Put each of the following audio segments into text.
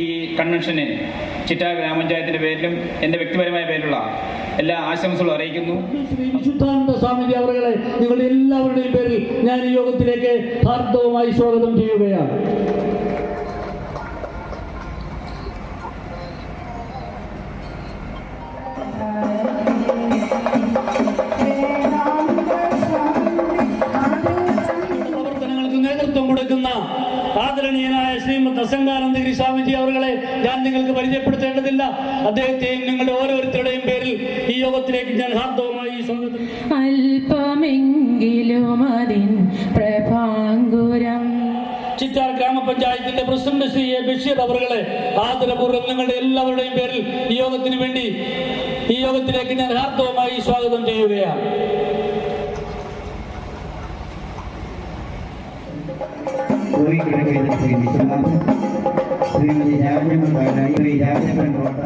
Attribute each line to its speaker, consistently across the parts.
Speaker 1: ഈ കൺവെൻഷന് ചിറ്റാർ ഗ്രാമപഞ്ചായത്തിൻ്റെ പേരിലും എൻ്റെ വ്യക്തിപരമായ പേരിലുള്ള എല്ലാ ആശംസകളും അറിയിക്കുന്നു.
Speaker 2: വിശുദ്ധാനന്ദ സ്വാമിജി അവരെ നിങ്ങളുടെ എല്ലാവരുടെയും പേരിൽ ഞാൻ ഈ യോഗത്തിലേക്ക് ഹാർദവമായി സ്വാഗതം ചെയ്യുകയാണ്. പ്രവർത്തനങ്ങൾക്ക് നേതൃത്വം കൊടുക്കുന്ന ആദരണീയനായ ശ്രീമദ് അസംഗാനന്ദഗിരി സ്വാമിജി അവരെ ഞാൻ നിങ്ങൾക്ക് പരിചയപ്പെടുത്തേണ്ടതില്ല. അദ്ദേഹത്തെയും നിങ്ങളുടെ ഓരോരുത്തരുടെയും പേരിൽ ഈ യോഗത്തിലേക്ക് ഞാൻ ഹാർദവമായി സ്വാഗതം.
Speaker 3: അല്പമെങ്കിലും അതിൻ പ്രഭാങ്കുരം
Speaker 2: ചിറ്റാർ ഗ്രാമപഞ്ചായത്തിന്റെ പ്രസിഡന്റ് ശ്രീ എ ബഷീർ അവരെ ആദരപൂർവ്വം നിങ്ങളുടെ എല്ലാവരുടെയും പേരിൽ ഈ യോഗത്തിന് വേണ്ടി ഈ യോഗത്തിലേക്ക് ഞാൻ ഹാർദവമായി സ്വാഗതം ചെയ്യുകയാണ്.
Speaker 4: ശ്രീമതി രാജമ്മൻ കോട്ട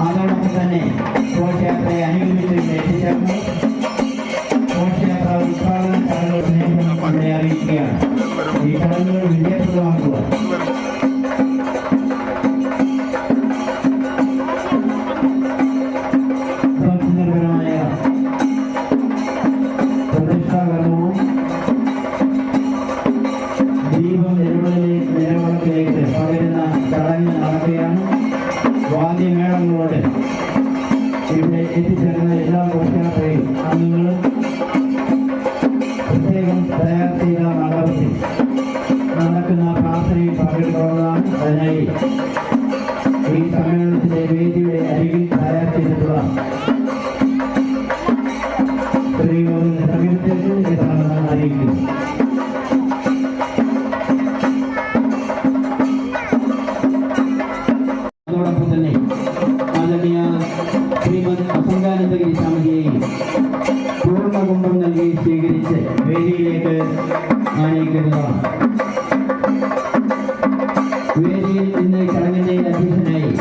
Speaker 4: അതോടൊപ്പം തന്നെ ഘോഷയാത്രയെ അനുഗമിച്ച് എത്തിച്ചേർന്നു. ഘോഷയാത്ര ഉദ്ഘാടന ചടങ്ങുകൾ അറിയിക്കുകയാണ്. ഈ ചടങ്ങുകൾ വിജയപ്രദമാക്കുക. വാദ്യമേളങ്ങളോടെ ഇവിടെ എത്തിച്ചേർന്ന എല്ലാ ഘോഷയാത്രയും അംഗങ്ങളും പ്രത്യേകം തയ്യാർ ചെയ്ത മണ്ഡപത്തിൽ നടക്കുന്ന പ്രാർത്ഥനയിൽ പങ്കെടുക്കുന്നതാണ്. അതിനായി ഈ സമ്മേളനത്തിലെ വേദിയുടെ അരികിൽ തയ്യാർ ചെയ്തിട്ടുള്ള സ്ത്രീകളുടെ സമീപത്തേക്ക് എത്തണമെന്ന് അറിയിക്കുന്നു. വേദിയിലേക്ക് ആനയിക്കുന്നതാണ്. വേദിയിൽ ഇന്ന് ചടങ്ങിന്റെ അധ്യക്ഷനായി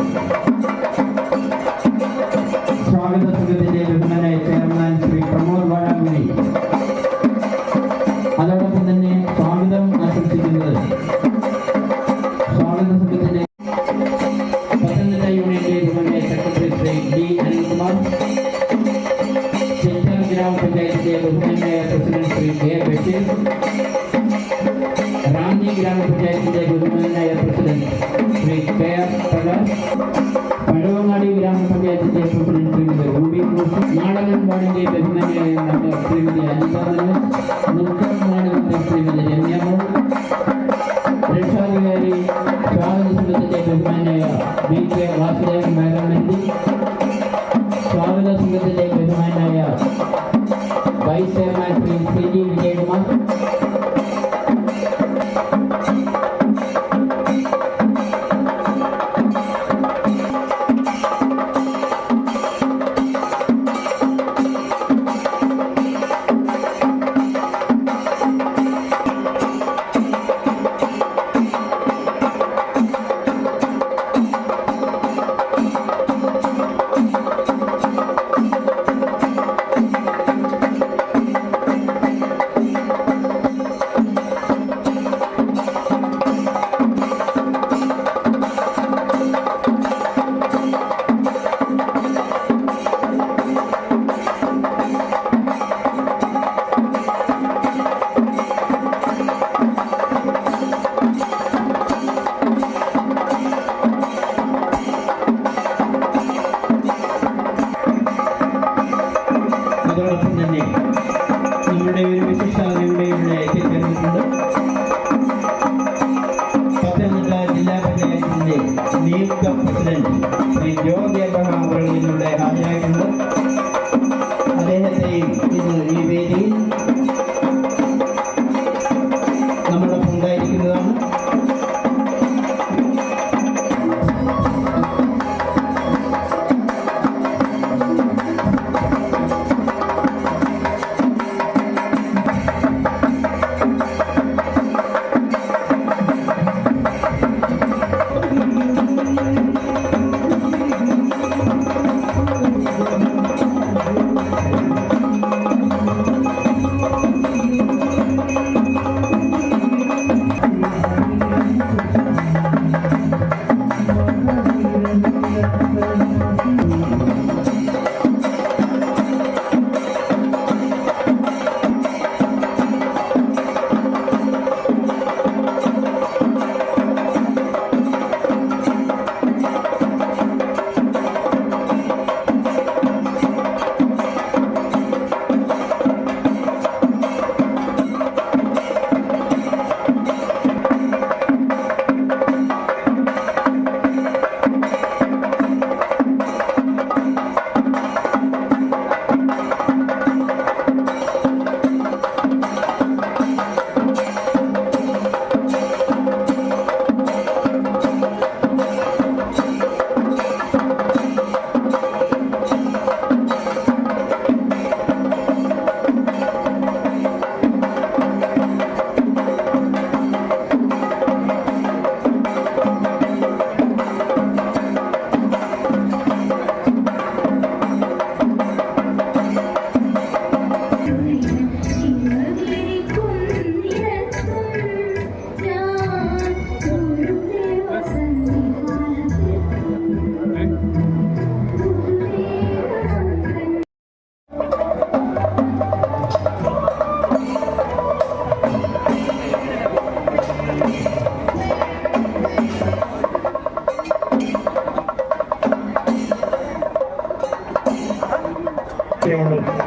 Speaker 4: സ്വാഗത സംഘത്തിന്റെ ബഹുമാനായ ചെയർമാൻ ശ്രീ പ്രമോദ് വാഴാങ്കുഴി, അതോടൊപ്പം തന്നെ സ്വാഗതം ആശംസിക്കുന്നത് സ്വാഗത സംഘത്തിന്റെ പത്തനംതിട്ട യൂണിയന്റെ ബഹുമാനായ സെക്രട്ടറി ശ്രീ ഡി അനിൽകുമാർ, ചെഞ്ചാൽ ഗ്രാമപഞ്ചായത്തിന്റെ ബഹുമാനായ പ്രസിഡന്റ് ശ്രീ എ ബഷീർ, റാന്നി ഗ്രാമപഞ്ചായത്തിന്റെ ബഹുമാനായ president Shri K R Prakash, Pazhavangadi ഗ്രാമപഞ്ചായത്തിന്റെ പ്രസിഡന്റ് ശ്രീമതി റൂബി കോശി, നാടകൻ വാർഡിന്റെ ബഹുമാനായ മെമ്പർ ശ്രീമതി അജിത മല്ലൻ, മുക്കം വാർഡ് ശ്രീമതി രമ്യമോൾ, രക്ഷാധികാരി സ്വാഗത സംഘത്തിന്റെ ബഹുമാനായ ബി കെ വാസുദേവൻ മേഘമന്തി, സ്വാഗത സംഘത്തിന്റെ ബഹുമാനായ vice chairman Shri C G Vijayakumar, അതോടൊപ്പം തന്നെ നമ്മുടെ ഒരു വിശിഷ്ടാതിഥിയുടെ ഇവിടെ എത്തിച്ചേർന്നിട്ടുണ്ട്. പത്തനംതിട്ട ജില്ലാ പഞ്ചായത്തിന്റെ നിയുക്ത പ്രസിഡന്റ് ശ്രീ ജോർജ് എബ്രഹാം അവരുടെ ഹാജരായിട്ടുണ്ട്. അദ്ദേഹത്തെയും ഇന്ന് ഈ വേദിയിൽ നമ്മളൊപ്പം ഉണ്ടായിരിക്കുന്നതാണ്.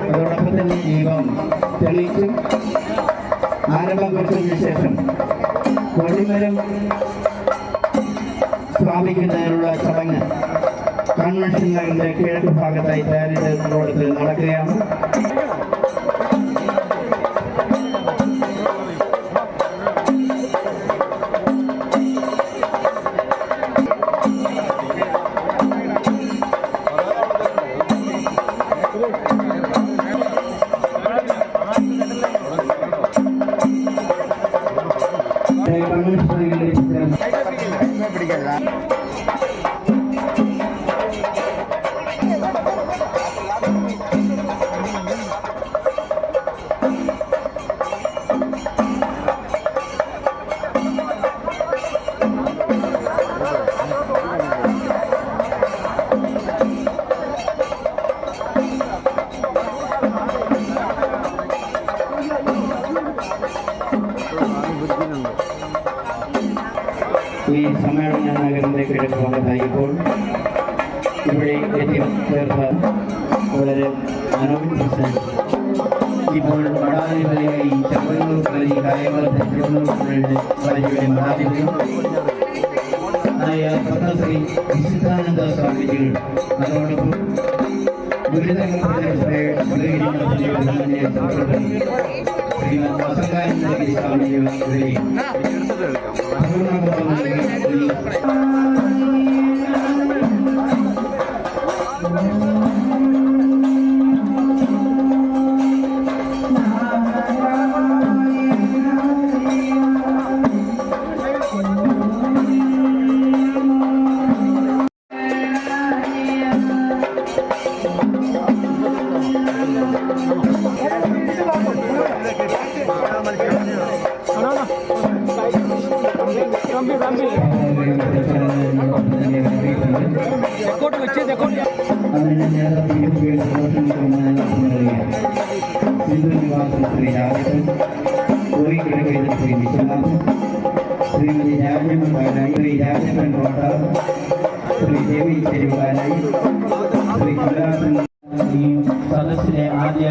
Speaker 4: അതോടൊപ്പം തന്നെ ദീപം തെളിയിച്ചും ആരംഭം കുറിച്ചതിന് ശേഷം കൊടിമരം സ്ഥാപിക്കുന്നതിനുള്ള ചടങ്ങ് കൺവെൻഷൻ നഗറിന്റെ കിഴക്ക് ഭാഗത്തായി തയ്യാറെടുത്ത് നടക്കുകയാണ്. കർമ്മനിഷ്ഠതയിൽ ഈ സമ്മേളന നഗരത്തിലേക്ക് സ്വാഗതമായപ്പോൾ ഇവിടെ എത്തിച്ചേർത്ത വളരെ മനോഹരമായ ഇപ്പോൾ മഠാധിപതിയായി ചക്രങ്ങൾ കളി കാര്യങ്ങൾ പരിചയം മഠാധിപതിയും ആയ പത്മശ്രീ വിശുദ്ധാനന്ദ സ്വാമിജികൾ അതോടൊപ്പം ദുരിതങ്ങൾ ശ്രീമദ് അസംഗാനന്ദഗിരി സ്വാമിജികൾ ഇവരെ ശ്രീമതി രാജമംഗലായി ശ്രീ രാജപ്പൻ കോട്ട ശ്രീ ദേവി ചെരുവാനായി ശ്രീ കലാസൻ ഈ സദസ്സിലെ ആദ്യ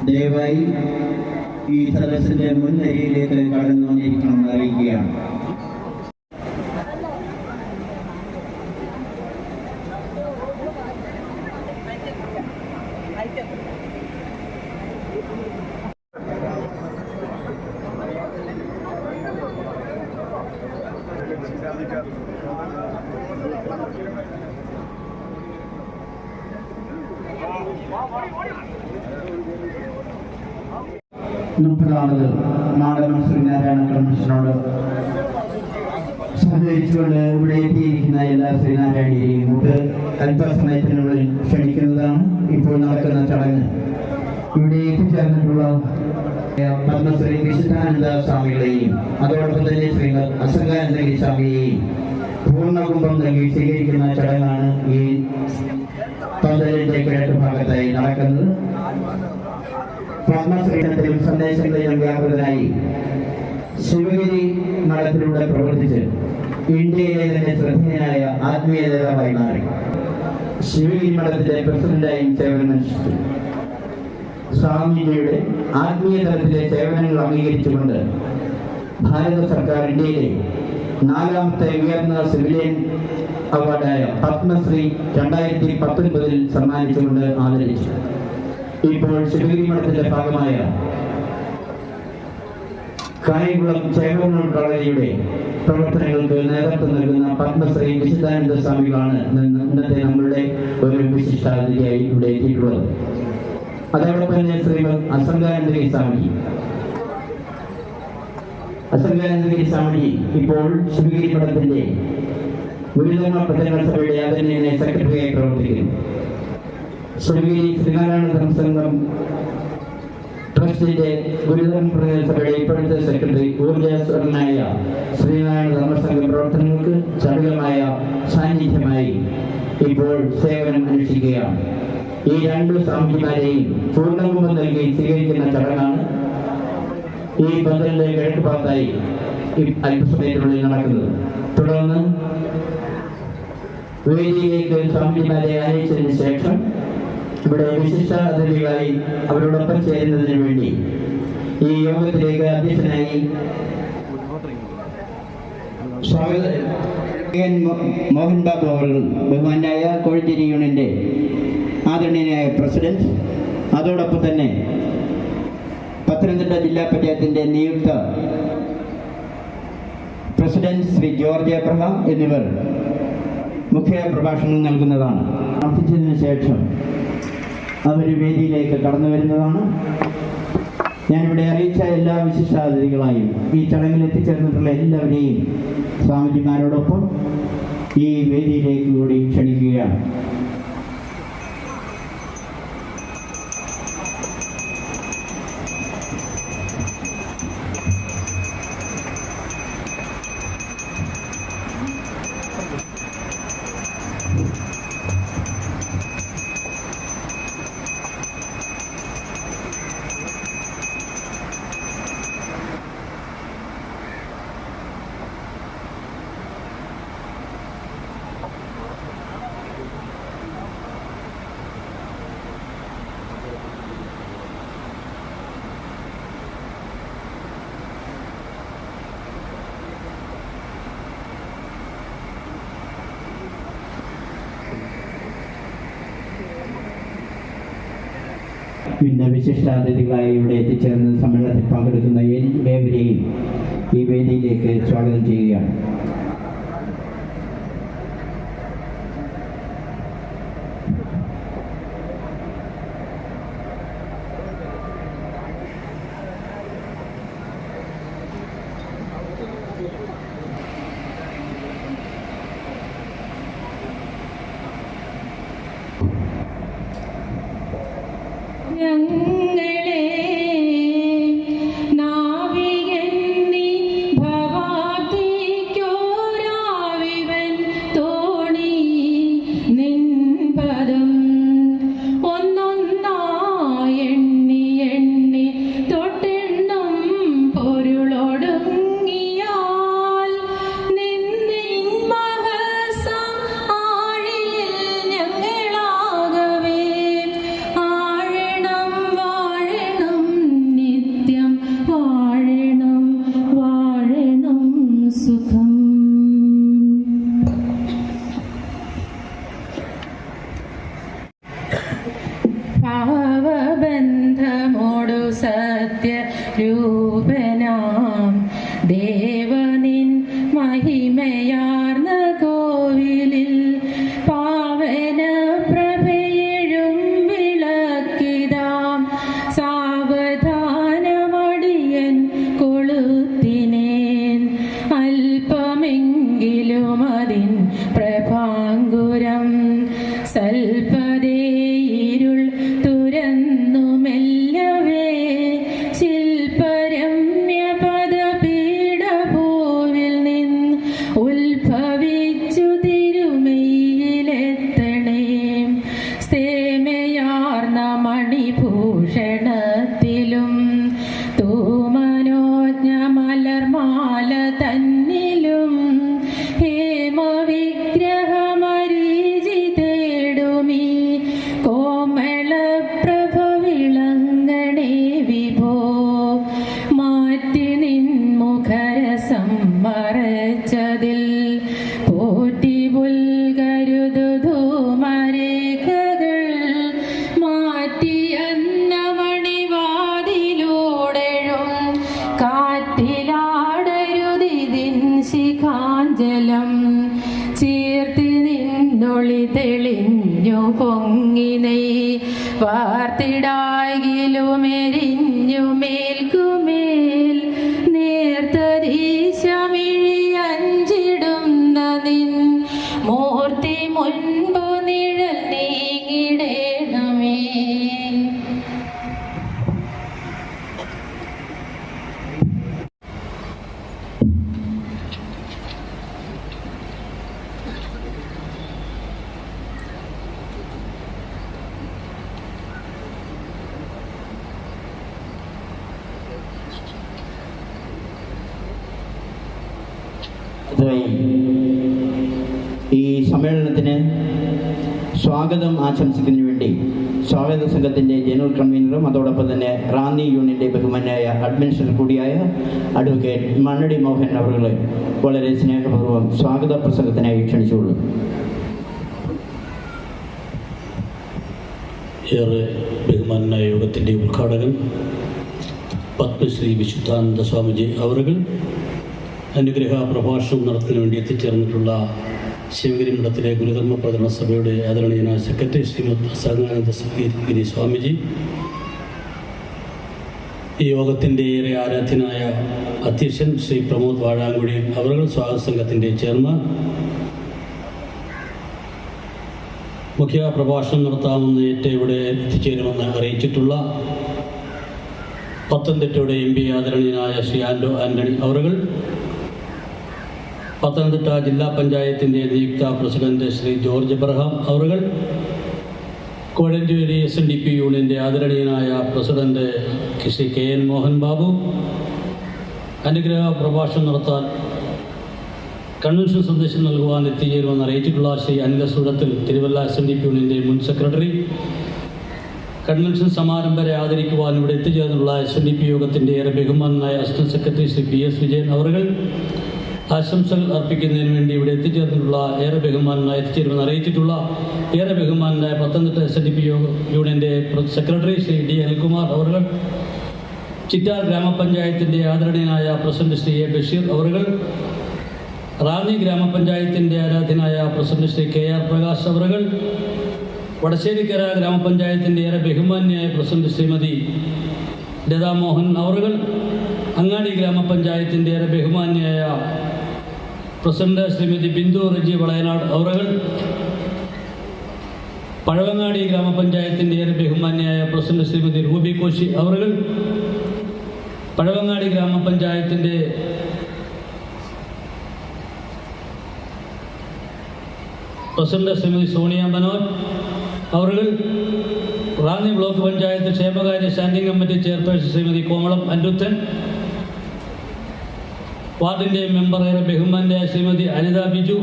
Speaker 4: ദയവായി ഈ സദസ്സിന്റെ മുൻനിരയിലേക്ക് കടന്നു വന്നിരിക്കണമെന്ന് അറിയിക്കുകയാണ്. മുപ്പതാമത് മാടമൺ ശ്രീനാരായണ കൺവെൻഷനോട് സഹകരിച്ചുകൊണ്ട് ഇവിടെ എത്തിയിരിക്കുന്ന എല്ലാ ശ്രീനാരായണീയരെയും ഇങ്ങോട്ട് അല്പസമയത്തിനുള്ളിൽ ക്ഷണിക്കുന്നതാണ്. ഇപ്പോൾ നടക്കുന്ന ചടങ്ങ് ഇവിടെ എത്തിച്ചേർന്നിട്ടുള്ള പത്മശ്രീ വിശുദ്ധാനന്ദ സ്വാമികളെയും അതോടൊപ്പം തന്നെ ശ്രീമദ് അസംഗാനന്ദഗിരി സ്വാമിയെയും പൂർണ്ണകുംഭം നൽകി സ്വീകരിക്കുന്ന ചടങ്ങാണ് ഈ പന്തലിന്റെ കിഴക്ക് ഭാഗത്തായി നടക്കുന്നത്. പത്മശ്രീനത്തിലും സന്ദേശങ്ങളിലും വ്യാപൃതനായി ശിവഗിരി മഠത്തിലൂടെ പ്രവർത്തിച്ച് ഇന്ത്യയിലെ തന്നെ ശ്രദ്ധേയനായ ആത്മീയ നേതാവായി മാറി. ശിവഗിരി മഠത്തിലെ പ്രസിഡന്റായും സേവനമനുഷ്ഠിച്ചു. സ്വാമിജിയുടെ ആത്മീയ തലത്തിലെ സേവനങ്ങൾ അംഗീകരിച്ചുകൊണ്ട് ഭാരത സർക്കാർ ഇന്ത്യയിലെ 4ാമത്തെ ഉയർന്ന സിവിലിയൻ അവാർഡായ പത്മശ്രീ 2019 സമ്മാനിച്ചുകൊണ്ട് ആദരിച്ചു. ഇപ്പോൾ ശിവഗിരി മഠത്തിന്റെ ഭാഗമായ കായംകുളം ചേകവന്നൂർ കളരിയുടെ പ്രവർത്തനങ്ങൾക്ക് നേതൃത്വം നൽകുന്ന പത്മശ്രീ വിശുദ്ധാനന്ദ സ്വാമികളാണ് ഇന്നത്തെ നമ്മളുടെ ഒരു വിശിഷ്ടാതിഥിയായി ഇവിടെ എത്തിയിട്ടുള്ളത്. അതോടൊപ്പം തന്നെ ശ്രീമദ് അസംഗാനന്ദഗിരി സ്വാമി അസംഗാനന്ദഗിരി സ്വാമിജി ഇപ്പോൾ ശിവഗിരി മഠത്തിന്റെ ഗുരുധർമ്മ പ്രചരണ സഭയുടെ ആദരണീയനെ സെക്രട്ടറിയായി പ്രവർത്തിക്കുന്നു. ശിവഗിരി ശ്രീനാരായണ ധർമ്മസംഘം ട്രസ്റ്റിന്റെ ഗുരുധർമ്മ പ്രചരണ സഭയുടെ ഇപ്പോഴത്തെ സെക്രട്ടറി ഊർജ്ജസ്വരനായ ശ്രീനാരായണ ധർമ്മസംഘം പ്രവർത്തനങ്ങൾക്ക് സഫലമായ സാന്നിധ്യമായി ഇപ്പോൾ സേവനം അനുഷ്ഠിക്കുകയാണ്. ഈ രണ്ട് സ്വാമിജിമാരെയും പൂർണ്ണകുംഭം നൽകി സ്വീകരിക്കുന്ന ചടങ്ങാണ് ഈ പന്തലിന്റെ കിഴക്ക് ഭാഗത്തായി അല്പസമയത്തിനുള്ളിൽ നടക്കുന്നത്. തുടർന്ന് വേദിയിലേക്ക് സ്വാമിജിമാരെ ആനയിച്ചതിന് ശേഷം ഇവിടെ വിശിഷ്ട അതിഥികളായി അവരോടൊപ്പം ചേരുന്നതിന് വേണ്ടി ഈ യോഗത്തിലേക്ക് അധ്യക്ഷനായി മോഹൻ ബാബു അവർ ബഹുമാനായ കോഴഞ്ചേരി യൂണിയന്റെ ആദരണീയനായ പ്രസിഡന്റ്, അതോടൊപ്പം തന്നെ പത്തനംതിട്ട ജില്ലാ പഞ്ചായത്തിന്റെ നിയുക്ത പ്രസിഡന്റ് ശ്രീ ജോർജ് എബ്രഹാം എന്നിവർ മുഖ്യ പ്രഭാഷണം നൽകുന്നതാണ്. പ്രാർത്ഥിച്ചതിന് ശേഷം അവർ വേദിയിലേക്ക് കടന്നു വരുന്നതാണ്. ഞാനിവിടെ അറിയിച്ച എല്ലാ വിശിഷ്ടാതിഥികളായും ഈ ചടങ്ങിൽ എത്തിച്ചേർന്നിട്ടുള്ള എല്ലാവരെയും സ്വാമിജിമാരോടൊപ്പം ഈ വേദിയിലേക്ക് കൂടി ക്ഷണിക്കുകയാണ്. പിന്നെ വിശിഷ്ടാതിഥികളായി ഇവിടെ എത്തിച്ചേർന്ന് സമ്മേളനത്തിൽ പങ്കെടുക്കുന്ന ഏവരെയും ഈ വേദിയിലേക്ക് സ്വാഗതം ചെയ്യുകയാണ്.
Speaker 3: ഞങ്ങളെ നാവികന്നി ഭവാബ്ദിക്കോരാവിവൻ തോണി നിൻപദം ഒന്നൊന്നായി എണ്ണി എണ്ണി തൊട്ടെണ്ണും പൊരുളൊടുങ്ങിയാൽ നിന്നിൻ മഹസം ആഴിയിൽ ഞങ്ങളാകവേ വാഴണം നിത്യം വാഴണം സുഖം. ഭാവബന്ധമോടു സത്യരൂപനാം ദേവനിൻ മഹിമയാർന്ന കോവിലിൽ പാവന പ്രഭയെഴും വിളക്കിതാം സാവധാനമടിയൻ കൊളുത്തിനേൻ അല്പമെങ്കിലും അതിൻ പ്രഭാങ്കുരം സൽപതേയിരുൾ തുരന്നു മെല്ലവേ ശില്പരമ്യ പദപീഠഭൂവിൽ നിന്ന് ഉത്ഭവിച്ചു തിരുമയിലെത്തണേ. സേമയാർന്ന മണിഭൂഷണത്തിലും തൂമനോജ്ഞ മലർമാല തന്നിലും ഹേമവിഗ്രഹമരീചി തേടുമീ കോമളപ്രഭ വിളങ്ങണേ വിഭോ. മാറ്റി നിൻമുഖരസം മറച്ചതിൽ പോറ്റി പുൽകരുതു ധൂമരേഖകൾ മാറ്റി അന്നമണിവാതിലൂടെഴും കാറ്റിലാടരുതിൻ ശിഖാഞ്ജലം ചീർത്തി നിന്നൊളി തെളിഞ്ഞു പൊങ്ങി നെയ് വാർത്തിടാകിലുമെരിഞ്ഞു മേൽക്കുമേൽ നേർത്തതി
Speaker 4: ഈ സമ്മേളനത്തിന് സ്വാഗതം ആശംസിക്കുന്നതിന് വേണ്ടി സ്വാഗത സംഘത്തിൻ്റെ ജനറൽ കൺവീനറും അതോടൊപ്പം തന്നെ റാന്നി യൂണിയൻ്റെ ബഹുമാനായ അഡ്മിനിസ്ട്രേറ്റർ കൂടിയായ അഡ്വക്കേറ്റ് മണ്ണടി മോഹൻ അവരുടെ വളരെ സ്നേഹപൂർവ്വം സ്വാഗത പ്രസംഗത്തിനായി ക്ഷണിച്ചുകൊള്ളും.
Speaker 2: ഏറെ ബഹുമാനായ യോഗത്തിൻ്റെ ഉദ്ഘാടകൻ പത്മശ്രീ വിശുദ്ധാനന്ദ സ്വാമിജി അവറുകൾ, അനുഗ്രഹ പ്രഭാഷണം നടത്തുന്നതിന് വേണ്ടി എത്തിച്ചേർന്നിട്ടുള്ള ശിവഗിരി മഠത്തിലെ ഗുരുധർമ്മ പ്രചരണ സഭയുടെ ആദരണീയനായ സെക്രട്ടറി ശ്രീമദ് സംഗാനന്ദ ഗിരി സ്വാമിജി, ഈ യോഗത്തിൻ്റെ ഏറെ ആരാധ്യനായ അധ്യക്ഷൻ ശ്രീ പ്രമോദ് വാഴാങ്കുഴി അവറുകൾ, സ്വാഗത സംഘത്തിൻ്റെ ചെയർമാൻ, മുഖ്യ പ്രഭാഷണം നടത്താമെന്ന് ഇവിടെ എത്തിച്ചേരുമെന്ന് അറിയിച്ചിട്ടുള്ള പത്തനംതിട്ടയുടെ MP ആദരണീയനായ ശ്രീ ആൻഡോ ആൻ്റണി അവറുകൾ, പത്തനംതിട്ട ജില്ലാ പഞ്ചായത്തിൻ്റെ നിയുക്ത പ്രസിഡന്റ് ശ്രീ ജോർജ് എബ്രഹാം അവറുകൾ, കോഴഞ്ചേരി SNDP യൂണിയൻ്റെ ആദരണീയനായ പ്രസിഡന്റ് ശ്രീ KN മോഹൻ ബാബു, അനുഗ്രഹ പ്രഭാഷണം നടത്താൻ കൺവെൻഷൻ സന്ദേശം നൽകുവാൻ എത്തിച്ചേരുമെന്ന് അറിയിച്ചിട്ടുള്ള ശ്രീ അനില സുഴത്തിൽ തിരുവല്ല SNDP യൂണിയൻ്റെ മുൻ സെക്രട്ടറി, കൺവെൻഷൻ സമാരംഭരെ ആദരിക്കുവാൻ ഇവിടെ എത്തിച്ചേർന്നുള്ള SNDP യോഗത്തിൻ്റെ ഏറെ ബഹുമാനായ assistant secretary Shri PS Vijayan അവറുകൾ, ആശംസകൾ അർപ്പിക്കുന്നതിന് വേണ്ടി ഇവിടെ എത്തിച്ചേർന്നിട്ടുള്ള ഏറെ ബഹുമാനായ എത്തിച്ചേരുമെന്ന് അറിയിച്ചിട്ടുള്ള ഏറെ ബഹുമാനായ പത്തനംതിട്ട SNDP യൂണിയൻ്റെ സെക്രട്ടറി ശ്രീ D അനിൽകുമാർ അവറുകൾ, ചിറ്റാർ ഗ്രാമപഞ്ചായത്തിൻ്റെ ആദരണീയനായ പ്രസിഡന്റ് ശ്രീ A ബഷീർ അവറുകൾ, റാന്നി ഗ്രാമപഞ്ചായത്തിൻ്റെ ആരാധ്യനായ പ്രസിഡന്റ് ശ്രീ KR പ്രകാശ് അവറുകൾ, വടശ്ശേരിക്കര ഗ്രാമപഞ്ചായത്തിൻ്റെ ഏറെ ബഹുമാന്യായ പ്രസിഡന്റ് ശ്രീമതി ലതാ മോഹൻ അവറുകൾ, അങ്ങാടി ഗ്രാമപഞ്ചായത്തിൻ്റെ ഏറെ ബഹുമാന്യായ പ്രസിഡന്റ് ശ്രീമതി ബിന്ദു റജി വളയനാട് അവറുകൾ, പഴവങ്ങാടി ഗ്രാമപഞ്ചായത്തിൻ്റെ ഏറെ ബഹുമാന്യായ പ്രസിഡന്റ് ശ്രീമതി റൂബി കോശി അവറുകൾ, പഴവങ്ങാടി ഗ്രാമപഞ്ചായത്തിൻ്റെ പ്രസിഡന്റ് ശ്രീമതി സോണിയ മനോജ് അവറുകൾ, റാന്നി ബ്ലോക്ക് പഞ്ചായത്ത് ക്ഷേമകാര്യ standing committee chairperson Shrimati Komalam അൻഡുത്തൻ, വാർഡിൻ്റെ മെമ്പർ ഏറെ ബഹുമാന്യായ ശ്രീമതി അനിത ബിജു,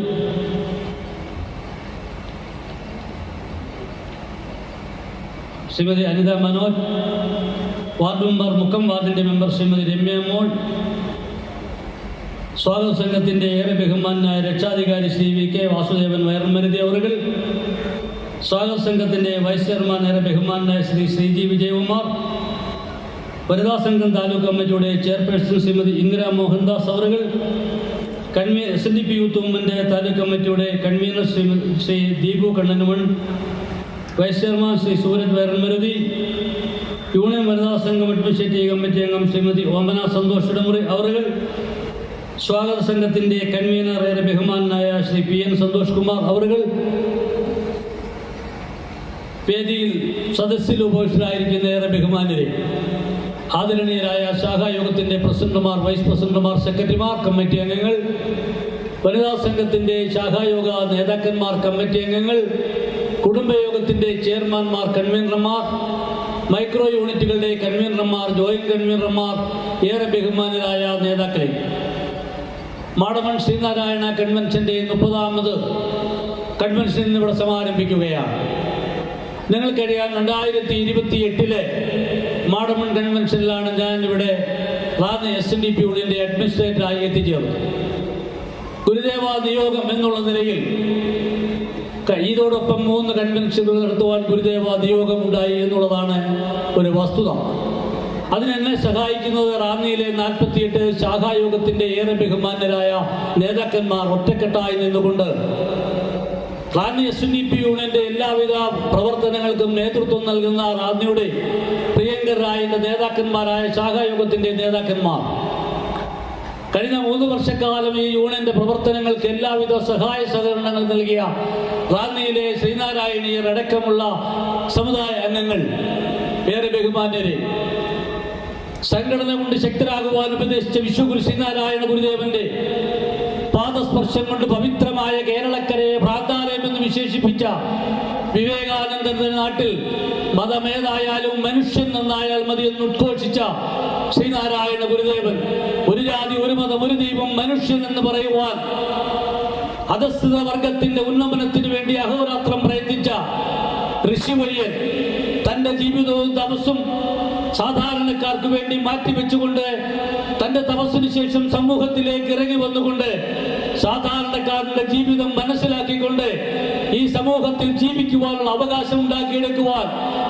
Speaker 2: ശ്രീമതി അനിത മനോജ്, വാർഡ് മെമ്പർ മുക്കം വാർഡിൻ്റെ മെമ്പർ ശ്രീമതി രമ്യ മോൾ, സ്വാഗത സംഘത്തിൻ്റെ ഏറെ ബഹുമാനായ രക്ഷാധികാരി ശ്രീ VK വാസുദേവൻ വയർമരുതി അവറുകൾ, സ്വാഗത സംഘത്തിൻ്റെ വൈസ് ചെയർമാൻ ഏറെ ബഹുമാനായ ശ്രീ ശ്രീജി വിജയകുമാർ, വനിതാ സംഘം താലൂക്ക് കമ്മിറ്റിയുടെ ചെയർപേഴ്സൺ ശ്രീമതി ഇന്ദിര മോഹൻദാസ് അവറുകൾ, SNDP യൂത്ത് മൂവ്മെൻ്റ് താലൂക്ക് കമ്മിറ്റിയുടെ കൺവീനർ ശ്രീ ദീപു കണ്ണനുമൺ, വൈസ് ചെയർമാൻ ശ്രീ സൂരജ് വയർമരുതി, യൂണിയൻ വനിതാ സംഘം അഡ്മിനിസ്ട്രേറ്റീവ് കമ്മിറ്റി അംഗം ശ്രീമതി ഓമന സന്തോഷ് ഇടമുറി അവറുകൾ, സ്വാഗത സംഘത്തിൻ്റെ കൺവീനർ ഏറെ ബഹുമാനായ ശ്രീ PN സന്തോഷ് കുമാർ അവറുകൾ, വേദിയിൽ സദസ്സിൽ ഉപവിഷ്ടരായിരിക്കുന്ന ഏറെ ബഹുമാനരെ, ആദരണീയരായ ശാഖായോഗത്തിൻ്റെ പ്രസിഡന്റുമാർ, വൈസ് പ്രസിഡന്റുമാർ, സെക്രട്ടറിമാർ, കമ്മിറ്റി അംഗങ്ങൾ, വനിതാ സംഘത്തിൻ്റെ ശാഖായോഗ നേതാക്കന്മാർ, കമ്മിറ്റി അംഗങ്ങൾ, കുടുംബയോഗത്തിൻ്റെ ചെയർമാൻമാർ, കൺവീനർമാർ, മൈക്രോ യൂണിറ്റുകളുടെ കൺവീനർമാർ, ജോയിന്റ് കൺവീനർമാർ, ഏറെ ബഹുമാനരായ നേതാക്കളെ, മാടമൺ ശ്രീനാരായണ കൺവെൻഷൻ്റെ 30ാമത് കൺവെൻഷൻ ഇന്നിവിടെ സമാരംഭിക്കുകയാണ്. നിങ്ങൾക്കറിയാം, 2028 മാടമൺ കൺവെൻഷനിലാണ് ഞാനിവിടെ റാന്നി SNDP യൂണിയൻ്റെ അഡ്മിനിസ്ട്രേറ്ററായി എത്തിച്ചേർന്നത്. ഗുരുദേവ നിയോഗം എന്നുള്ള നിലയിൽ ഇതോടൊപ്പം 3 കൺവെൻഷനുകൾ നടത്തുവാൻ ഗുരുദേവ നിയോഗം ഉണ്ടായി എന്നുള്ളതാണ് ഒരു വസ്തുത. അതിനെന്നെ സഹായിക്കുന്നത് റാന്നിയിലെ 48 ശാഖായോഗത്തിൻ്റെ ഏറെ ബഹുമാന്യരായ നേതാക്കന്മാർ ഒറ്റക്കെട്ടായി നിന്നുകൊണ്ട് റാന്നി SNDP യൂണിയൻ്റെ എല്ലാവിധ പ്രവർത്തനങ്ങൾക്കും നേതൃത്വം നൽകുന്ന റാന്നിയുടെ പ്രിയങ്കരായ നേതാക്കന്മാരായ ശാഖായോഗത്തിൻ്റെ നേതാക്കന്മാർ കഴിഞ്ഞ 3 വർഷക്കാലം ഈ യൂണിയന്റെ പ്രവർത്തനങ്ങൾക്ക് എല്ലാവിധ സഹായ സഹകരണങ്ങൾ നൽകിയ റാന്നിയിലെ ശ്രീനാരായണീയർ അടക്കമുള്ള സമുദായ അംഗങ്ങൾ, ഏറെ ബഹുമാന്യരെ, സംഘടന കൊണ്ട് ശക്തരാകുവാൻ ഉപദേശിച്ച വിശ്വഗുരു ശ്രീനാരായണ ഗുരുദേവന്റെ പാദസ്പർശം കൊണ്ട് പവിത്രമായ കേരളക്കരയെ ഭ്രാന്താലയം എന്ന് വിശേഷിപ്പിച്ച വിവേകാനന്ദന്റെ നാട്ടിൽ മതമേതായാലും മനുഷ്യൻ നന്നായാൽ മതി എന്ന് ഉദ്ഘോഷിച്ച ശ്രീനാരായണ ഗുരുദേവൻ ഒരു ജാതി ഒരു മതം ഒരു ദൈവം മനുഷ്യൻ എന്ന് പറയുവാൻ അധസ്ഥിത വർഗത്തിന്റെ ഉന്നമനത്തിന് വേണ്ടി അഹോരാത്രം പ്രയത്നിച്ച ഋഷിവര്യൻ തന്റെ ജീവിതവും തപസ്സും സാധാരണക്കാർക്ക് വേണ്ടി മാറ്റിവെച്ചുകൊണ്ട് തന്റെ തപസ്സിന് ശേഷം സമൂഹത്തിലേക്ക് ഇറങ്ങി വന്നുകൊണ്ട് സാധാരണക്കാരുടെ ജീവിതം മനസ്സിലാക്കിക്കൊണ്ട് ഈ സമൂഹത്തിൽ ജീവിക്കുവാനുള്ള അവകാശം ഉണ്ടാക്കിയെടുക്കുവാൻ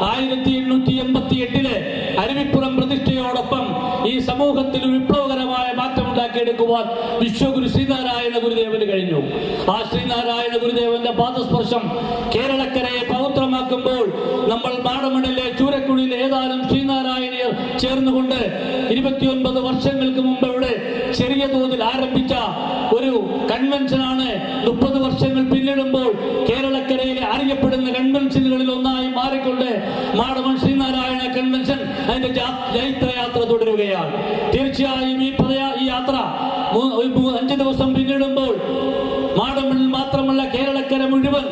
Speaker 2: 1888 അരുവിപ്പുറം പ്രതിഷ്ഠയോടൊപ്പം ഈ സമൂഹത്തിൽ വിപ്ലവകരമായ മാറ്റം ഉണ്ടാക്കിയെടുക്കുവാൻ വിശ്വഗുരു ശ്രീനാരായണ ഗുരുദേവന് കഴിഞ്ഞു. ആ ശ്രീനാരായണ ഗുരുദേവന്റെ പാദസ്പർശം കേരളക്കരയെ പവിത്രമാക്കുമ്പോൾ നമ്മൾ മാടമണിലെ ചൂരക്കുഴിയിൽ ഏതാനും ശ്രീനാരായണീയർ ചേർന്നുകൊണ്ട് 29 വർഷങ്ങൾക്ക് മുമ്പ് ഇവിടെ ചെറിയ തോതിൽ ആരംഭിച്ച ഒരു കൺവെൻഷനാണ് 30 വർഷങ്ങൾ പിന്നിടുമ്പോൾ കേരളക്കരയിലെ അറിയപ്പെടുന്ന കൺവെൻഷനുകളിൽ ഒന്നായി മാറിക്കൊണ്ട് മാടമൺ ശ്രീനാരായണ കൺവെൻഷൻ അതിന്റെ ജൈത്രയാത്ര തുടരുകയാണ്. തീർച്ചയായും ഈ യാത്ര 5 ദിവസം പിന്നിടുമ്പോൾ മാടമണ്ണിൽ മാത്രമല്ല കേരളക്കര മുഴുവൻ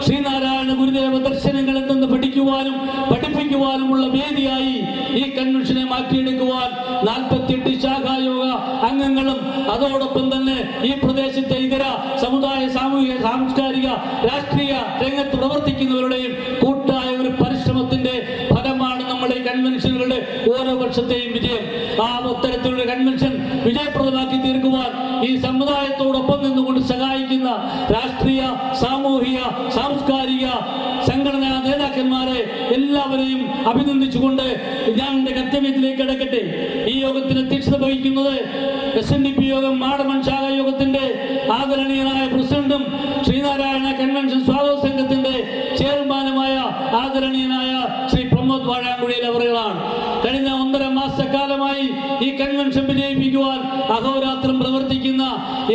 Speaker 2: ശ്രീനാരായണ ഗുരുദേവ ദർശനങ്ങൾ എന്തെന്ന് പഠിക്കുവാനും പഠിപ്പിക്കുവാനുമുള്ള വേദിയായി ഈ കൺവെൻഷനെ മാറ്റിയെടുക്കുവാൻ 48 ശാഖായോഗ അംഗങ്ങളും അതോടൊപ്പം തന്നെ ഈ പ്രദേശത്തെ ഇതര സമുദായ സാമൂഹിക സാംസ്കാരിക രാഷ്ട്രീയ രംഗത്ത് പ്രവർത്തിക്കുന്നവരുടെയും കൂട്ടായ ഒരു പരിശ്രമത്തിന്റെ ഫലമാണ് നമ്മുടെ ഈ കൺവെൻഷനുകളുടെ ഓരോ വർഷത്തെയും വിജയം. ആ അത്തരത്തിലുള്ള കൺവെൻഷൻ വിജയപ്രദമാക്കി തീർക്കുവാൻ ഈ സമുദായത്തോടൊപ്പം നിന്നുകൊണ്ട് സഹായിക്കുന്ന രാഷ്ട്രീയ സാമൂഹിക സാംസ്കാരിക സംഘടനാ നേതാക്കന്മാരെ എല്ലാവരെയും അഭിനന്ദിച്ചുകൊണ്ട് ഞാൻ എന്റെ കർത്തവ്യത്തിലേക്ക് കിടക്കട്ടെ. ഈ യോഗത്തിന് അധ്യക്ഷത വഹിക്കുന്നത് SNDP യോഗം മാടമൺ ശാഖാ യോഗത്തിന്റെ ആദരണീയനായ പ്രസിഡന്റും ശ്രീനാരായണ കൺവെൻഷൻ സ്വാഗത സംഘത്തിന്റെ ചെയർമാനുമായ ആദരണീയനായ ശ്രീ പ്രമോദ് വാഴാങ്കുഴിയിൽ അവറുകളാണ്. കഴിഞ്ഞ 1.5 മാസക്കാലമായി ഈ കൺവെൻഷൻ വിജയിപ്പിക്കുവാൻ അഹോരാത്രം പ്രവർത്തിക്കുന്ന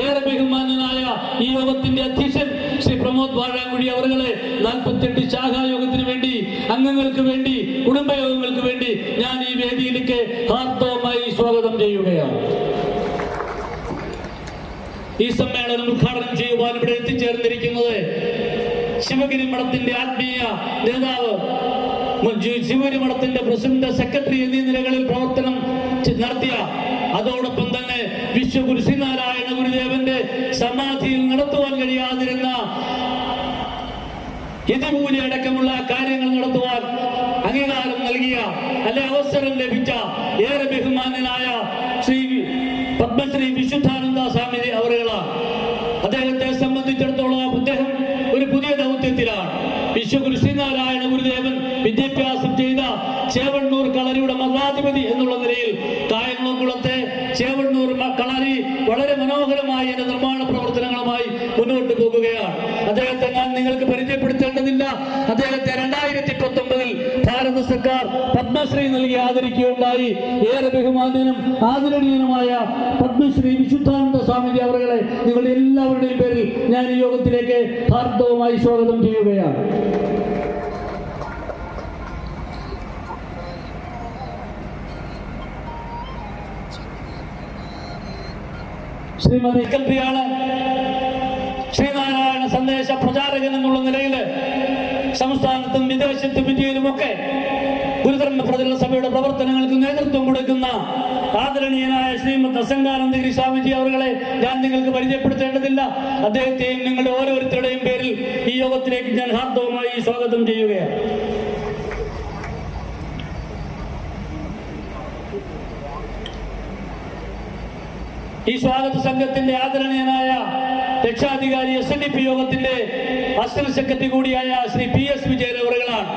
Speaker 2: ഏറെ ബഹുമാന്യനായ ഈ യോഗത്തിന്റെ അധ്യക്ഷൻ ശ്രീ പ്രമോദ് വാഴാങ്കുഴി അവറുകളെ 48 ശാഖായോഗത്തിന് വേണ്ടി അംഗങ്ങൾക്ക് വേണ്ടി കുടുംബയോഗങ്ങൾക്ക് വേണ്ടി ഞാൻ ഈ വേദിയിലേക്ക് ഹാർദവമായി സ്വാഗതം ചെയ്യുകയാണ്. ഈ സമ്മേളനം ഉദ്ഘാടനം ചെയ്യുവാൻ ഇവിടെ എത്തിച്ചേർന്നിരിക്കുന്നത് ശിവഗിരി മഠത്തിന്റെ ആത്മീയ നേതാവ്, ശിവഗിരി മഠത്തിന്റെ പ്രസിഡന്റ്, സെക്രട്ടറി എന്നീ നിലകളിൽ പ്രവർത്തനം നടത്തിയ അതോടൊപ്പം തന്നെ വിശ്വഗുരു ശ്രീനാരായണ ഗുരുദേവന്റെ സമാധിയിൽ നടത്തുവാൻ കഴിയാതിരുന്ന യതിപൂജ അടക്കമുള്ള കാര്യങ്ങൾ നടത്തുവാൻ അംഗീകാരം നൽകിയ അവസരം ലഭിച്ച ഏറെ ബഹുമാന്യനായ ശ്രീ പത്മശ്രീ വിശുദ്ധാനന്ദ സ്വാമി അവറുകളാണ്. അദ്ദേഹത്തെ സംബന്ധിച്ചിടത്തോളം അദ്ദേഹം ഒരു പുതിയ ദൗത്യത്തിലാണ്. വിശ്വഗുരു ശ്രീനാരായണ ഗുരുദേവൻ വിദ്യാഭ്യാസം ചെയ്ത ചേവണ്ണൂർ കളരിയുടെ മഠാധിപതി എന്നുള്ള നിലയിൽ കായംകുളത്തെ ചേവണ്ണൂർ കളരി വളരെ മനോഹരമായി അതിന്റെ നിർമ്മാണ പ്രവർത്തനങ്ങളുമായി മുന്നോട്ട് പോകുകയാണ്. അദ്ദേഹത്തെ ഞാൻ നിങ്ങൾക്ക് പരിചയപ്പെടുത്തേണ്ടതില്ല. അദ്ദേഹത്തെ 2019 ഭാരത സർക്കാർ പത്മശ്രീ നൽകി ആദരിക്കുകയുണ്ടായി. ഏറെ ബഹുമാന്യനും ആദരണീയനുമായ പത്മശ്രീ വിശുദ്ധാനന്ദ സ്വാമി അവറുകളെ നിങ്ങളുടെ എല്ലാവരുടെയും പേരിൽ ഞാൻ ഈ യോഗത്തിലേക്ക് ഹാർദവമായി സ്വാഗതം ചെയ്യുകയാണ്. ശ്രീമതി സെക്രട്ടറിയാണ്. ശ്രീനാരായണ സന്ദേശ പ്രചാരകൻ എന്നുള്ള നിലയിൽ സംസ്ഥാനത്തും വിദേശത്തും ഇന്ത്യയിലുമൊക്കെ ഗുരുധർമ്മ പ്രചരണ സഭയുടെ പ്രവർത്തനങ്ങൾക്ക് നേതൃത്വം കൊടുക്കുന്ന ആദരണീയനായ ശ്രീമദ് അസംഗാനന്ദഗിരി സ്വാമിജി അവരുകളെ ഞാൻ നിങ്ങൾക്ക് പരിചയപ്പെടുത്തേണ്ടതില്ല. അദ്ദേഹത്തെയും നിങ്ങളുടെ ഓരോരുത്തരുടെയും പേരിൽ ഈ യോഗത്തിലേക്ക് ഞാൻ ഹാർദവമായി സ്വാഗതം ചെയ്യുകയാണ്. ഈ സ്വാഗത സംഘത്തിന്റെ ആദരണീയനായ രക്ഷാധികാരി SNDP യോഗത്തിന്റെ അസിസ്റ്റന്റ് സെക്രട്ടറി കൂടിയായ ശ്രീ PS വിജയൻ അവറുകളാണ്.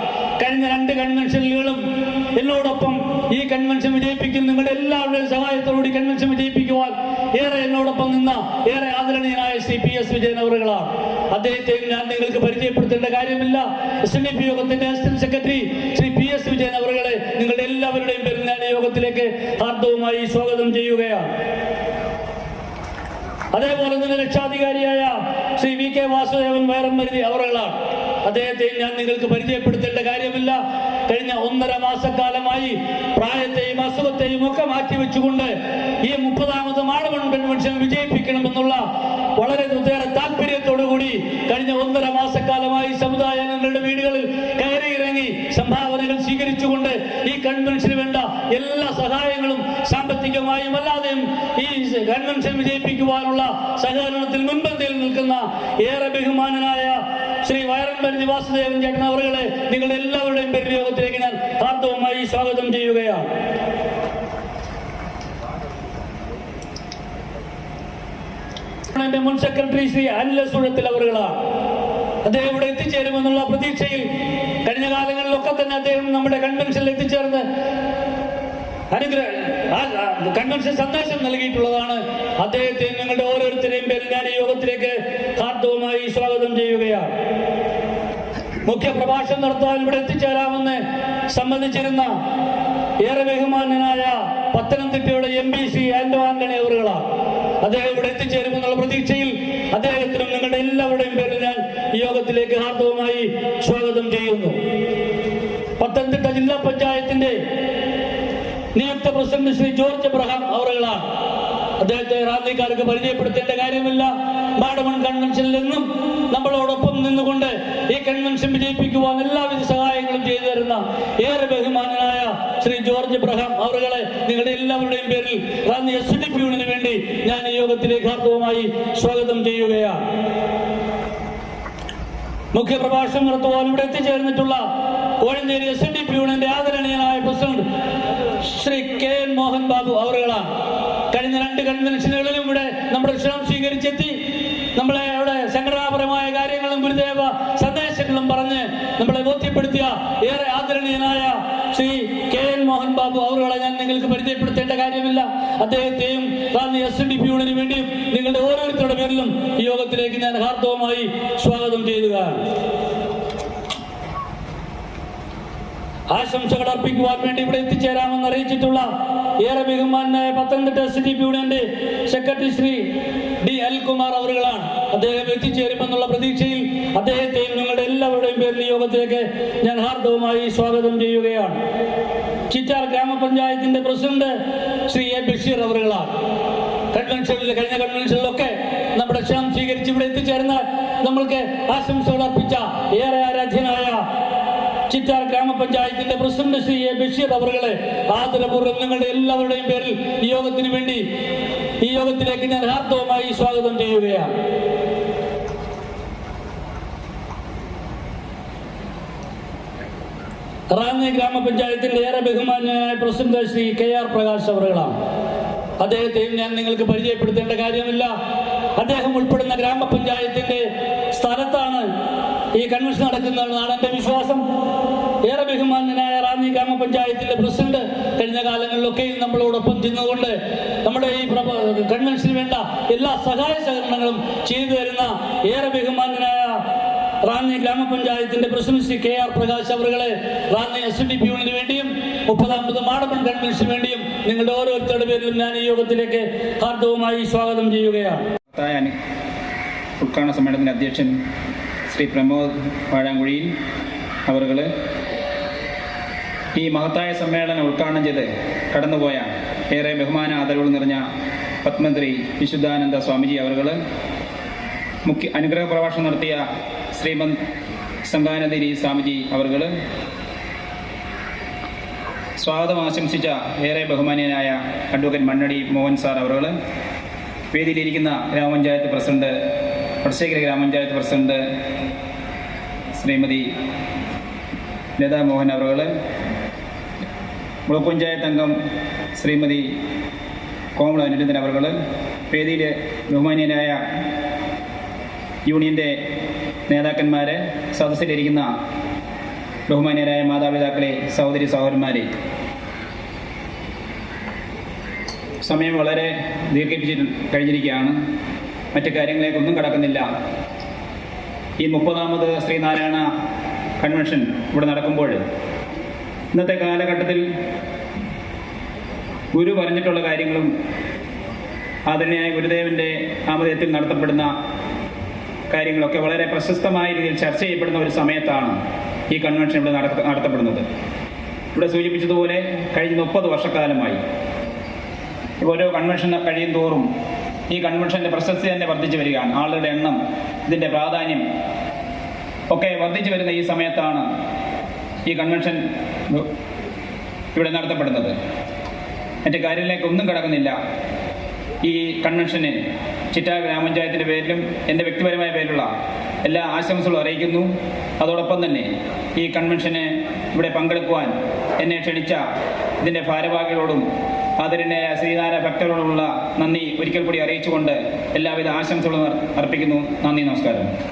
Speaker 2: കഴിഞ്ഞ 2 കൺവെൻഷനുകളും എന്നോടൊപ്പം ഈ കൺവെൻഷൻ വിജയിപ്പിക്കുന്ന നിങ്ങളുടെ എല്ലാവരുടെയും സഹായത്തോടുകൂടി കൺവെൻഷൻ വിജയിപ്പിക്കുവാൻ ഏറെ എന്നോടൊപ്പം നിന്ന ഏറെ ആദരണീയനായ ശ്രീ PS വിജയൻ അവറുകളാണ്. അദ്ദേഹത്തെയും ഞാൻ നിങ്ങൾക്ക് പരിചയപ്പെടുത്തേണ്ട കാര്യമില്ല. SNDP യോഗത്തിന്റെ assistant secretary Shri PS Vijayan അവറുകളെ നിങ്ങളുടെ എല്ലാവരുടെയും പേരിൽ ഞാൻ ഈ യോഗത്തിലേക്ക് ഹാർദവമായി സ്വാഗതം ചെയ്യുകയാണ്. അതേപോലെ തന്നെ രക്ഷാധികാരിയായ ശ്രീ VK വാസുദേവൻ വയറമ്മരുതി അവറുകളാണ്. അദ്ദേഹത്തെയും ഞാൻ നിങ്ങൾക്ക് പരിചയപ്പെടുത്തേണ്ട കാര്യമില്ല. കഴിഞ്ഞ 1.5 മാസക്കാലമായി പ്രായത്തെയും അസുഖത്തെയും ഒക്കെ മാറ്റിവെച്ചുകൊണ്ട് ഈ 30ാമത് മാടമൺ കൺവെൻഷൻ വിജയിപ്പിക്കണമെന്നുള്ള വളരെ താല്പര്യത്തോടുകൂടി കഴിഞ്ഞ 1.5 മാസക്കാലമായി സമുദായങ്ങളുടെ വീടുകളിൽ കയറി ഇറങ്ങി സംഭാവനകൾ സ്വീകരിച്ചുകൊണ്ട് ഈ കൺവെൻഷന് വേണ്ട എല്ലാ സഹായങ്ങളും സാമ്പത്തികമായും അല്ലാതെയും ഈ കൺവെൻഷൻ വിജയിപ്പിക്കുവാനുള്ള സഹകരണത്തിൽ മുൻപന്തിയിൽ നിൽക്കുന്ന ഏറെ ബഹുമാനനായ ശ്രീ വയറമ്പള്ളി വാസുദേവൻ ചേട്ടൻ അവരുകളെ നിങ്ങളുടെ എല്ലാവരുടെയും പേരിൽ യോഗത്തിലേക്ക് ഞാൻ ഹാർദവമായി സ്വാഗതം ചെയ്യുകയാണ്. എന്റെ മുൻ സെക്രട്ടറി ശ്രീ അനിൽ സുഴത്തിൽ അവരുകളാണ്. അദ്ദേഹം ഇവിടെ എത്തിച്ചേരുമെന്നുള്ള പ്രതീക്ഷയിൽ കഴിഞ്ഞ കാലങ്ങളിലൊക്കെ തന്നെ അദ്ദേഹം നമ്മുടെ കൺവെൻഷനിൽ എത്തിച്ചേർന്ന് കൺവെൻഷൻ സന്ദേശം നൽകിയിട്ടുള്ളതാണ്. അദ്ദേഹത്തെ നിങ്ങളുടെ ഓരോരുത്തരെയും പേരിൽ ഞാൻ ഈ യോഗത്തിലേക്ക് ഹാർദവമായി സ്വാഗതം ചെയ്യുകയാണ്. മുഖ്യ പ്രഭാഷണം നടത്താൻ ഇവിടെ എത്തിച്ചേരാമെന്ന് സംബന്ധിച്ചിരുന്ന ഏറെ ബഹുമാന്യനായ പത്തനംതിട്ടയുടെ MPC ആന്റോ ആന്റണി അവറുകളാണ്. അദ്ദേഹം ഇവിടെ എത്തിച്ചേരുമെന്നുള്ള പ്രതീക്ഷയിൽ അദ്ദേഹത്തിനും നിങ്ങളുടെ എല്ലാവരുടെയും പേരിൽ ഞാൻ ഈ യോഗത്തിലേക്ക് ഹാർദവമായി സ്വാഗതം ചെയ്യുന്നു. പത്തനംതിട്ട ജില്ലാ പഞ്ചായത്തിന്റെ നിയുക്ത പ്രസിഡന്റ് ശ്രീ ജോർജ് എബ്രഹാം അവറുകളാണ്. അദ്ദേഹത്തെ റാന്നിക്കാർക്ക് പരിചയപ്പെടുത്തേണ്ട കാര്യമില്ല. മാടമൺ കൺവെൻഷനിൽ നിന്നും നമ്മളോടൊപ്പം നിന്നുകൊണ്ട് ഈ കൺവെൻഷൻ വിജയിപ്പിക്കുവാൻ എല്ലാവിധ സഹായങ്ങളും ചെയ്തു തരുന്ന ഏറെ ബഹുമാനനായ ശ്രീ ജോർജ് എബ്രഹാം അവറുകളെ നിങ്ങളുടെ എല്ലാവരുടെയും പേരിൽ റാന്നി SNDP യൂണിയന് വേണ്ടി ഞാൻ ഈ യോഗത്തിലേക്ക് ഹാർദവമായി സ്വാഗതം ചെയ്യുകയാണ്. മുഖ്യപ്രഭാഷണം നടത്തുവാൻ ഇവിടെ എത്തിച്ചേർന്നിട്ടുള്ള കോഴഞ്ചേരി SNDP യൂണിയന്റെ ആദരണീയനായ പ്രസിഡന്റ് ശ്രീ KN മോഹൻ ബാബു അവറുകളാണ്. കഴിഞ്ഞ 2 കൺവെൻഷനുകളിലും ഇവിടെ നമ്മുടെ ക്ഷണം സ്വീകരിച്ചെത്തി നമ്മളെ അവിടെ സംഘടനാപരമായ കാര്യങ്ങളും ഗുരുദേവ സന്ദേശങ്ങളും പറഞ്ഞ് നമ്മളെ ബോധ്യപ്പെടുത്തിയ ഏറെ ആദരണീയനായ ശ്രീ KN മോഹൻ ബാബു അവരുകളെ ഞാൻ നിങ്ങൾക്ക് പരിചയപ്പെടുത്തേണ്ട കാര്യമില്ല. അദ്ദേഹത്തെയും റാന്നി SNDP യൂണിയന് വേണ്ടിയും നിങ്ങളുടെ ഓരോരുത്തരുടെ പേരിലും ഈ യോഗത്തിലേക്ക് ഞാൻ ഹാർദവമായി സ്വാഗതം ചെയ്യുക. ആശംസകൾ അർപ്പിക്കുവാൻ വേണ്ടി ഇവിടെ എത്തിച്ചേരാമെന്ന് അറിയിച്ചിട്ടുള്ള ഏറെ ബഹുമാനായ പത്തനംതിട്ട SNDP യൂണിയന്റെ സെക്രട്ടറി ശ്രീ D അൽകുമാർ അവറുകളാണ്. അദ്ദേഹം എത്തിച്ചേരുമെന്നുള്ള പ്രതീക്ഷയിൽ അദ്ദേഹത്തെയും നിങ്ങളുടെ എല്ലാവരുടെയും പേരിൽ യോഗത്തിലേക്ക് ഞാൻ ഹാർദവമായി സ്വാഗതം ചെയ്യുകയാണ്. ചിറ്റാർ ഗ്രാമപഞ്ചായത്തിന്റെ പ്രസിഡന്റ് ശ്രീ A ബഷീർ അവറുകളാണ്. കഴിഞ്ഞ കൺവെൻഷനിലൊക്കെ നമ്മുടെ ക്ഷണം സ്വീകരിച്ച് ഇവിടെ എത്തിച്ചേർന്ന നമ്മൾക്ക് ആശംസകൾ അർപ്പിച്ച ഏറെ ആരാധ്യനായ ചിറ്റാർ ഗ്രാമപഞ്ചായത്തിന്റെ പ്രസിഡന്റ് ശ്രീ A ബഷീർ അവറുകളെ ആദരപൂർവ്വം നിങ്ങളുടെ എല്ലാവരുടെയും പേരിൽ ഈ യോഗത്തിന് വേണ്ടി ഈ യോഗത്തിലേക്ക് ഞാൻ ഹാർദവമായി സ്വാഗതം ചെയ്യുകയാണ്. റാന്നി ഗ്രാമപഞ്ചായത്തിന്റെ ഏറെ ബഹുമാന്യനായ പ്രസിഡന്റ് ശ്രീ KR പ്രകാശ് അവറുകളാണ്. അദ്ദേഹത്തെയും ഞാൻ നിങ്ങൾക്ക് പരിചയപ്പെടുത്തേണ്ട കാര്യമില്ല. അദ്ദേഹം ഉൾപ്പെടുന്ന ഗ്രാമപഞ്ചായത്തിന്റെ സ്ഥലത്താണ് ഈ കൺവെൻഷൻ നടക്കുന്നതെന്നാണ് എന്റെ വിശ്വാസം. ഏറെ ബഹുമാന്യനായ റാന്നി ഗ്രാമപഞ്ചായത്തിന്റെ പ്രസിഡന്റ് കഴിഞ്ഞ കാലങ്ങളിലൊക്കെയും നമ്മളോടൊപ്പം ചെന്നുകൊണ്ട് നമ്മുടെ ഈ കൺവെൻഷന് വേണ്ട എല്ലാ സഹായ സഹകരണങ്ങളും ചെയ്തു തരുന്ന ഏറെ ബഹുമാന്യനായ റാന്നി ഗ്രാമപഞ്ചായത്തിന്റെ പ്രസിഡന്റ് ശ്രീ KR പ്രകാശ് അവറുകളെ റാന്നി SNDP യൂണിയന് വേണ്ടിയും 30ാമത് മാടമൺ കൺവെൻഷന് വേണ്ടിയും നിങ്ങളുടെ ഓരോരുത്തരുടെ പേരിലും ഞാൻ ഈ യോഗത്തിലേക്ക് ഹാർദവമായി സ്വാഗതം ചെയ്യുകയാണ്.
Speaker 1: ഉദ്ഘാടന സമ്മേളനത്തിന്റെ അധ്യക്ഷൻ ശ്രീ പ്രമോദ് വാഴാങ്കുഴിയിൽ അവറുകൾ, ഈ മഹത്തായ സമ്മേളനം ഉദ്ഘാടനം ചെയ്ത് കടന്നുപോയ ഏറെ ബഹുമാന ആദരവുകൾ നിറഞ്ഞ പത്മശ്രീ വിശുദ്ധാനന്ദ സ്വാമിജി അവറുകൾ, അനുഗ്രഹ പ്രഭാഷണം നടത്തിയ ശ്രീമദ് സംഗാനന്ദഗിരി സ്വാമിജി അവറുകൾ, സ്വാഗതം ആശംസിച്ച ഏറെ ബഹുമാനീയനായ അഡ്വക്കേറ്റ് മണ്ണടി മോഹൻ സാർ അവറുകൾ, വേദിയിലിരിക്കുന്ന ഗ്രാമപഞ്ചായത്ത് പ്രസിഡന്റ് വടശ്ശേഖര ഗ്രാമപഞ്ചായത്ത് പ്രസിഡന്റ് ശ്രീമതി ലതാ മോഹൻ അവറുകൾ, ബ്ലോക്ക് പഞ്ചായത്ത് അംഗം ശ്രീമതി കോമള അനുരഞ്ജൻ അവറുകൾ, വേദിയിലെ ബഹുമാനീയനായ യൂണിയൻ്റെ നേതാക്കന്മാരെ, സദസ്സിലിരിക്കുന്ന ബഹുമാനീയരായ മാതാപിതാക്കളെ, സഹോദരി സഹോദരന്മാരെ, സമയം വളരെ ദീർഘിപ്പിച്ച് കഴിഞ്ഞിരിക്കുകയാണ്. മറ്റു കാര്യങ്ങളിലേക്കൊന്നും കടക്കുന്നില്ല. ഈ 30ാമത് ശ്രീനാരായണ കൺവെൻഷൻ ഇവിടെ നടക്കുമ്പോൾ ഇന്നത്തെ കാലഘട്ടത്തിൽ ഗുരു പറഞ്ഞിട്ടുള്ള കാര്യങ്ങളും ആദരണീയനായ ഗുരുദേവൻ്റെ ആമദയത്തിൽ നടത്തപ്പെടുന്ന കാര്യങ്ങളൊക്കെ വളരെ പ്രശസ്തമായ രീതിയിൽ ചർച്ച ചെയ്യപ്പെടുന്ന ഒരു സമയത്താണ് ഈ കൺവെൻഷൻ ഇവിടെ നടത്തപ്പെടുന്നത്. ഇവിടെ സൂചിപ്പിച്ചതുപോലെ കഴിഞ്ഞ 30 വർഷക്കാലമായി ഓരോ കൺവെൻഷൻ കഴിയും തോറും ഈ കൺവെൻഷൻ്റെ പ്രശസ്തി തന്നെ വർദ്ധിച്ചു വരികയാണ്. ആളുകളുടെ എണ്ണം, ഇതിൻ്റെ പ്രാധാന്യം ഒക്കെ വർദ്ധിച്ചു വരുന്ന ഈ സമയത്താണ് ഈ കൺവെൻഷൻ ഇവിടെ നടത്തപ്പെടുന്നത്. മറ്റു കാര്യങ്ങളിലേക്ക് ഒന്നും കടക്കുന്നില്ല. ഈ കൺവെൻഷന് ചിറ്റാർ ഗ്രാമപഞ്ചായത്തിൻ്റെ പേരിലും എൻ്റെ വ്യക്തിപരമായ പേരിലുള്ള എല്ലാ ആശംസകളും അറിയിക്കുന്നു. അതോടൊപ്പം തന്നെ ഈ കൺവെൻഷന് ഇവിടെ പങ്കെടുക്കുവാൻ എന്നെ ക്ഷണിച്ച ഇതിൻ്റെ ഭാരവാഹികളോടും ആദരണീയ ശ്രീനാരായണ ഭക്തരോടുമുള്ള നന്ദി ഒരിക്കൽ കൂടി അറിയിച്ചുകൊണ്ട് എല്ലാവിധ ആശംസകളും അർപ്പിക്കുന്നു. നന്ദി, നമസ്കാരം.